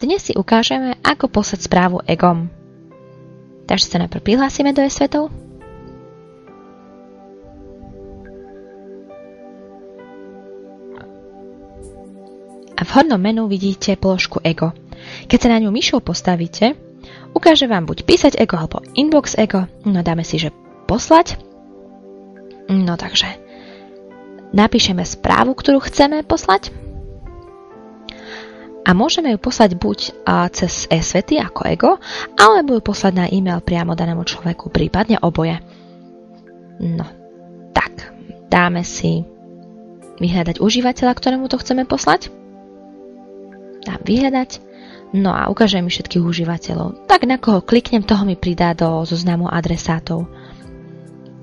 Dnes si ukážeme, ako poslať správu egom. Takže sa najprv prihlásime do e-svetov. A v hornom menu vidíte položku ego. Keď sa na ňu myšou postavíte, ukáže vám buď písať ego alebo inbox ego. No dáme si, že poslať. No takže napíšeme správu, ktorú chceme poslať. A môžeme ju poslať buď cez e-svety ako ego, alebo ju poslať na e-mail priamo danému človeku, prípadne oboje. No, tak, dáme si vyhľadať užívateľa, ktorému to chceme poslať. Dám vyhľadať. No a ukážem mi všetkých užívateľov. Tak na koho kliknem, toho mi pridá do zoznamu adresátov.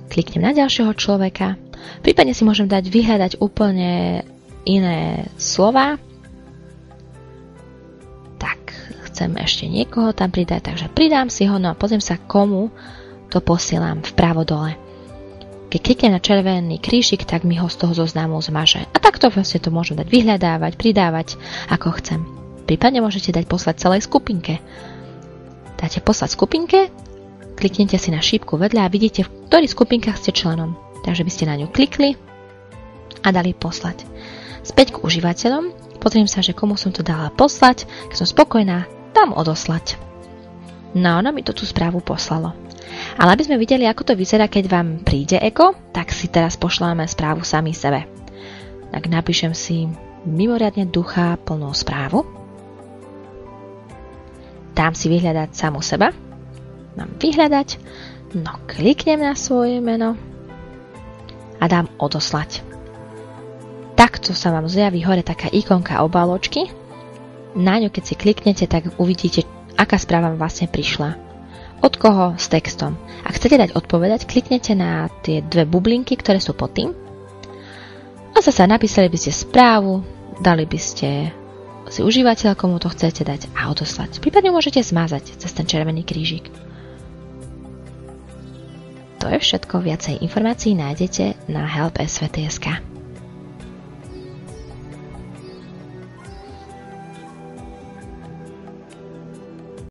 Kliknem na ďalšieho človeka. Prípadne si môžem dať vyhľadať úplne iné slova. Chcem ešte niekoho tam pridať, takže pridám si ho, no a pozriem sa, komu to posielam vpravo dole. Keď kliknem na červený krížik, tak mi ho z toho zoznamu zmaže. A takto vlastne to môžem dať vyhľadávať, pridávať, ako chcem. Prípadne môžete dať poslať celej skupinke. Dáte poslať skupinke, kliknete si na šípku vedľa a vidíte, v ktorých skupinkách ste členom. Takže by ste na ňu klikli a dali poslať. Späť k užívateľom, pozriem sa, že komu som to dala poslať, keď som spokojná, dám odoslať. No, ono mi to tú správu poslalo. Ale aby sme videli, ako to vyzerá, keď vám príde ego, tak si teraz pošleme správu sami sebe. Tak napíšem si mimoriadne ducha plnú správu. Dám si vyhľadať samu seba. Mám vyhľadať. No, kliknem na svoje meno a dám odoslať. Takto sa vám zjaví hore taká ikonka obaločky. Na ňu, keď si kliknete, tak uvidíte, aká správa vám vlastne prišla. Od koho? S textom. Ak chcete dať odpovedať, kliknete na tie dve bublinky, ktoré sú pod tým. A zase napísali by ste správu, dali by ste si užívateľa, komu to chcete dať a odoslať. Prípadne môžete zmazať cez ten červený krížik. To je všetko. Viacej informácií nájdete na help.svt.sk.